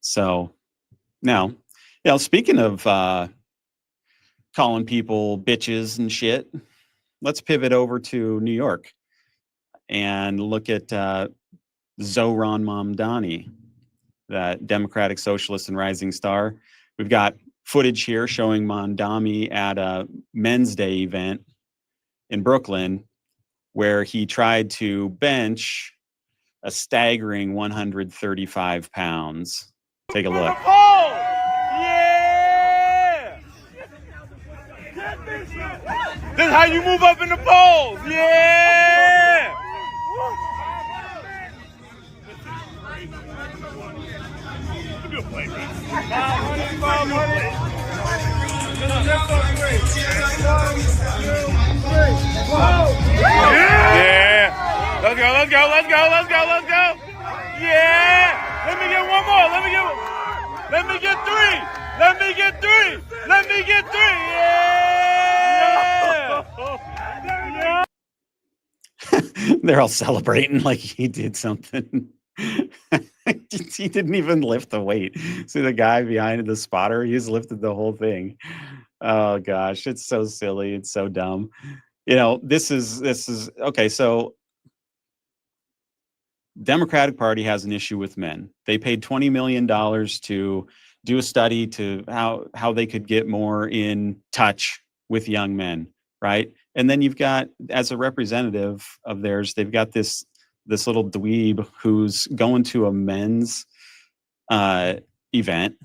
So now, speaking of calling people bitches and shit, let's pivot over to New York and look at Zohran Mamdani, that Democratic Socialist and rising star. We've got footage here showing Mamdani at a Men's Day event in Brooklyn where he tried to bench a staggering 135 pounds. Take a look. Yeah! This is how you move up in the polls. Yeah! Yeah! Let's go, let's go, let's go, let's go, let's go! Yeah! Let me get one more, let me get three! Let me get three! Let me get three! Yeah! They're all celebrating like he did something. He didn't even lift the weight. See the guy behind the spotter? He's lifted the whole thing. Oh gosh, it's so silly. It's so dumb. This is okay. So Democratic Party has an issue with men. They paid $20 million to do a study to how they could get more in touch with young men, right? And then you've got, as a representative of theirs, they've got this little dweeb who's going to a men's event,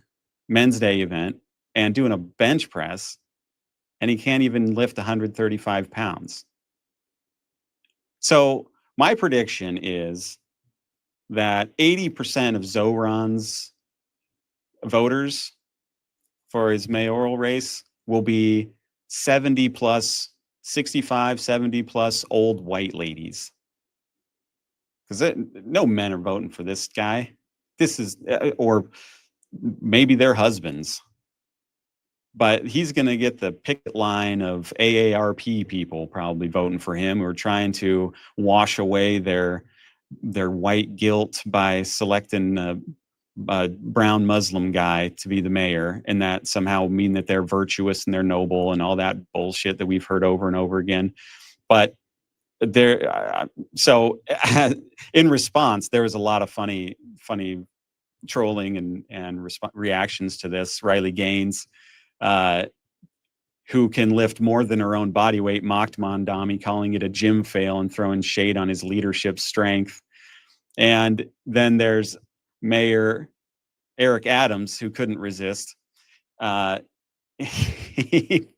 Men's Day event, and doing a bench press, and he can't even lift 135 pounds. So my prediction is that 80% of Zohran's voters for his mayoral race will be 70 plus, 65, 70 plus old white ladies. Because no men are voting for this guy. This is, or maybe their husbands. But he's going to get the picket line of AARP people probably voting for him, who are trying to wash away their white guilt by selecting a brown Muslim guy to be the mayor, and that somehow mean that they're virtuous and they're noble and all that bullshit that we've heard over and over again. But so in response, there was a lot of funny trolling and reactions to this. Riley Gaines, who can lift more than her own body weight, mocked Mamdani, calling it a gym fail and throwing shade on his leadership strength. And then there's Mayor Eric Adams, who couldn't resist. He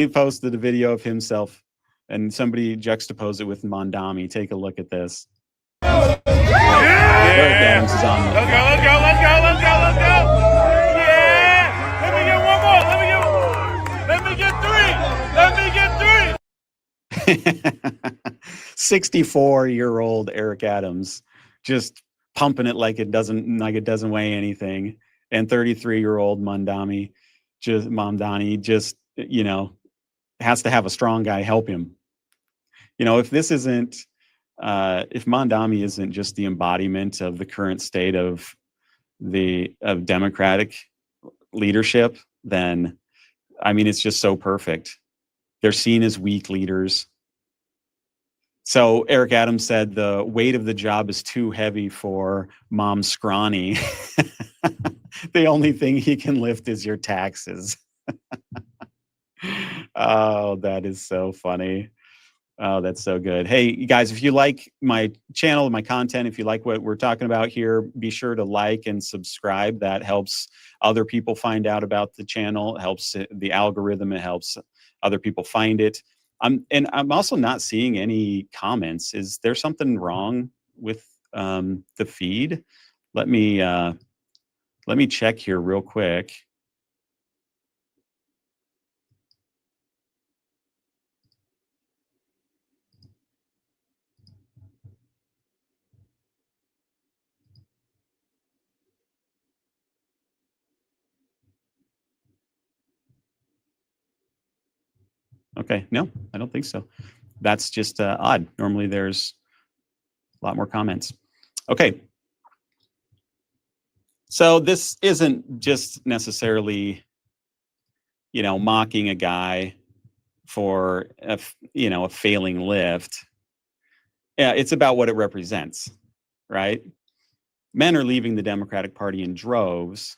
posted a video of himself, and somebody juxtaposed it with Mamdani. Take a look at this. Yeah! Eric Adams is on. Let's go, let's go, let's go, let's go, let's go! Yeah! Let me get one more, let me get three! 64-year-old Eric Adams just pumping it like it doesn't weigh anything, and 33-year-old Mamdani just has to have a strong guy help him. If this isn't if Mamdani isn't just the embodiment of the current state of Democratic leadership, then it's just so perfect. They're seen as weak leaders. So Eric Adams said the weight of the job is too heavy for Mom Scrawny. The only thing he can lift is your taxes. Oh, that is so funny. Oh, that's so good. Hey, you guys, if you like my channel, my content, if you like what we're talking about here, be sure to like and subscribe. That helps other people find out about the channel. It helps the algorithm. It helps other people find it. I'm also not seeing any comments. Is there something wrong with the feed? Let me check here real quick. Okay, no, I don't think so. That's just odd. Normally there's a lot more comments. Okay. So this isn't just necessarily, mocking a guy for a failing lift. Yeah, it's about what it represents, right? Men are leaving the Democratic Party in droves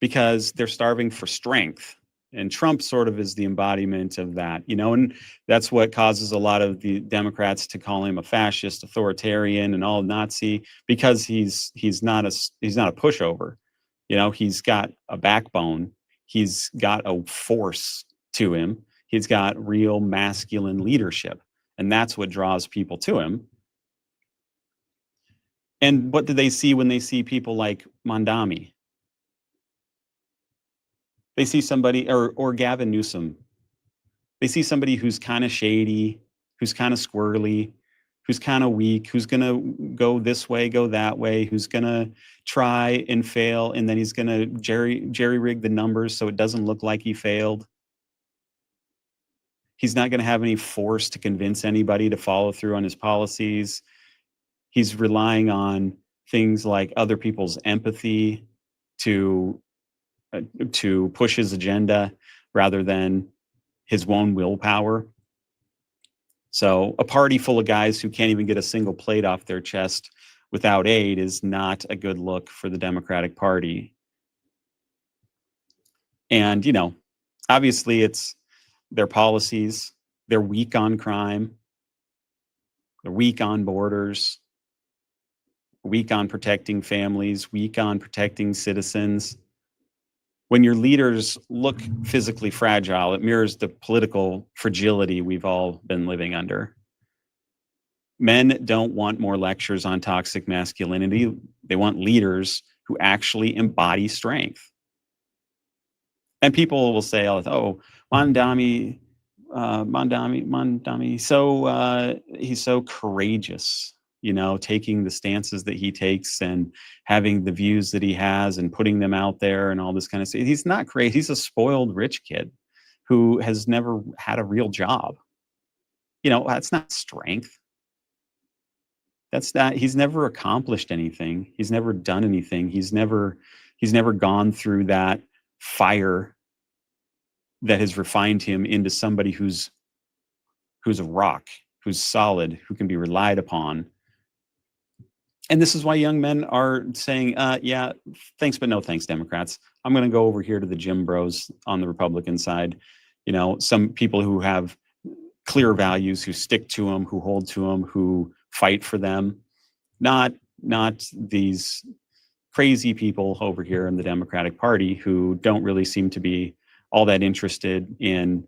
because they're starving for strength. And Trump sort of is the embodiment of that, and that's what causes a lot of the Democrats to call him a fascist, authoritarian, and all Nazi, because he's not a pushover. He's got a backbone. He's got a force to him. He's got real masculine leadership, and that's what draws people to him. And what do they see when they see people like Mamdani? They see somebody, or Gavin Newsom. They see somebody who's kind of shady, who's kind of squirrely, who's kind of weak, who's going to go this way, go that way, who's going to try and fail, and then he's going to jerry rig the numbers so it doesn't look like he failed. He's not going to have any force to convince anybody to follow through on his policies. He's relying on things like other people's empathy to push his agenda rather than his own willpower. So a party full of guys who can't even get a single plate off their chest without aid is not a good look for the Democratic Party. And, obviously it's their policies. They're weak on crime. They're weak on borders, weak on protecting families, weak on protecting citizens. When your leaders look physically fragile, it mirrors the political fragility we've all been living under. Men don't want more lectures on toxic masculinity. They want leaders who actually embody strength. And people will say, "Oh, Mamdani, so he's so courageous." Taking the stances that he takes and having the views that he has and putting them out there and all this kind of stuff. He's not great. He's a spoiled rich kid who has never had a real job. That's not strength. That's not, he's never accomplished anything. He's never done anything. He's never gone through that fire that has refined him into somebody who's a rock, who's solid, who can be relied upon. And this is why young men are saying, yeah, thanks, but no thanks, Democrats. I'm going to go over here to the gym bros on the Republican side. Some people who have clear values, who stick to them, who hold to them, who fight for them, not these crazy people over here in the Democratic Party who don't really seem to be all that interested in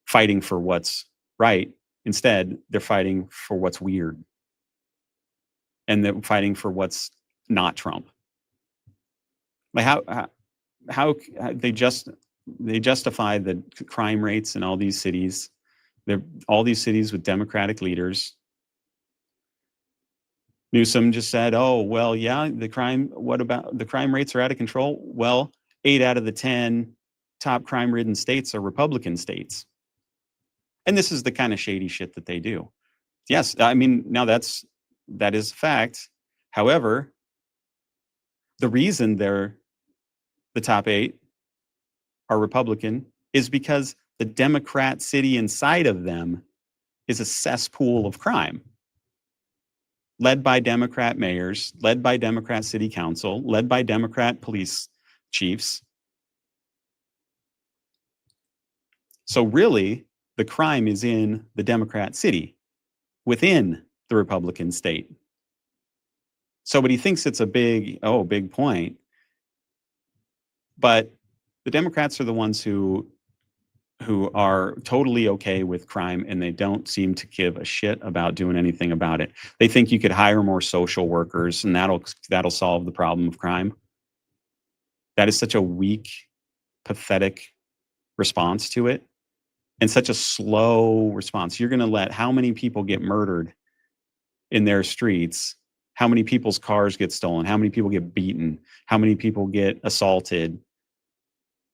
fighting for what's right. Instead, they're fighting for what's weird. And they're fighting for what's not Trump. Like how they justify the crime rates in all these cities. All these cities with Democratic leaders. Newsom just said, "Oh, well, yeah, what about the crime rates are out of control?" Well, 8 out of the 10 top crime-ridden states are Republican states. And this is the kind of shady shit that they do. Yes, I mean, now that is a fact. However, the reason they're the top 8 are Republican is because the Democrat city inside of them is a cesspool of crime. Led by Democrat mayors, led by Democrat city council, led by Democrat police chiefs. So really, the crime is in the Democrat city, within the Republican state. So, but he thinks it's a big point. But the Democrats are the ones who are totally okay with crime, and they don't seem to give a shit about doing anything about it. They think you could hire more social workers and that'll solve the problem of crime. That is such a weak, pathetic response to it, and such a slow response. You're going to let how many people get murdered in their streets? How many people's cars get stolen? How many people get beaten? How many people get assaulted?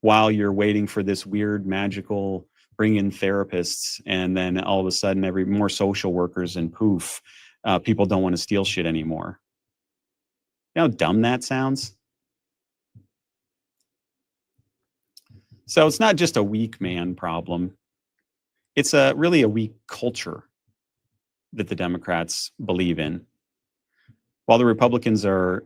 While you're waiting for this weird magical bring in therapists, and then all of a sudden more social workers, and poof, people don't want to steal shit anymore. You know how dumb that sounds? So it's not just a weak man problem. It's really a weak culture that the Democrats believe in. While the Republicans are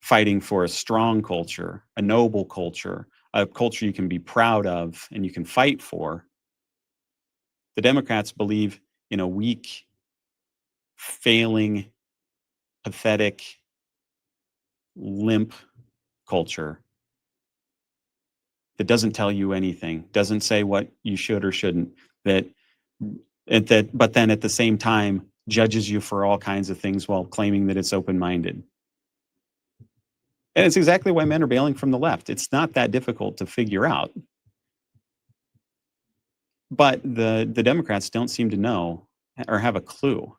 fighting for a strong culture, a noble culture, a culture you can be proud of and you can fight for, the Democrats believe in a weak, failing, pathetic, limp culture that doesn't tell you anything, doesn't say what you should or shouldn't, but then at the same time judges you for all kinds of things while claiming that it's open-minded. And it's exactly why men are bailing from the left. It's not that difficult to figure out. But the Democrats don't seem to know or have a clue.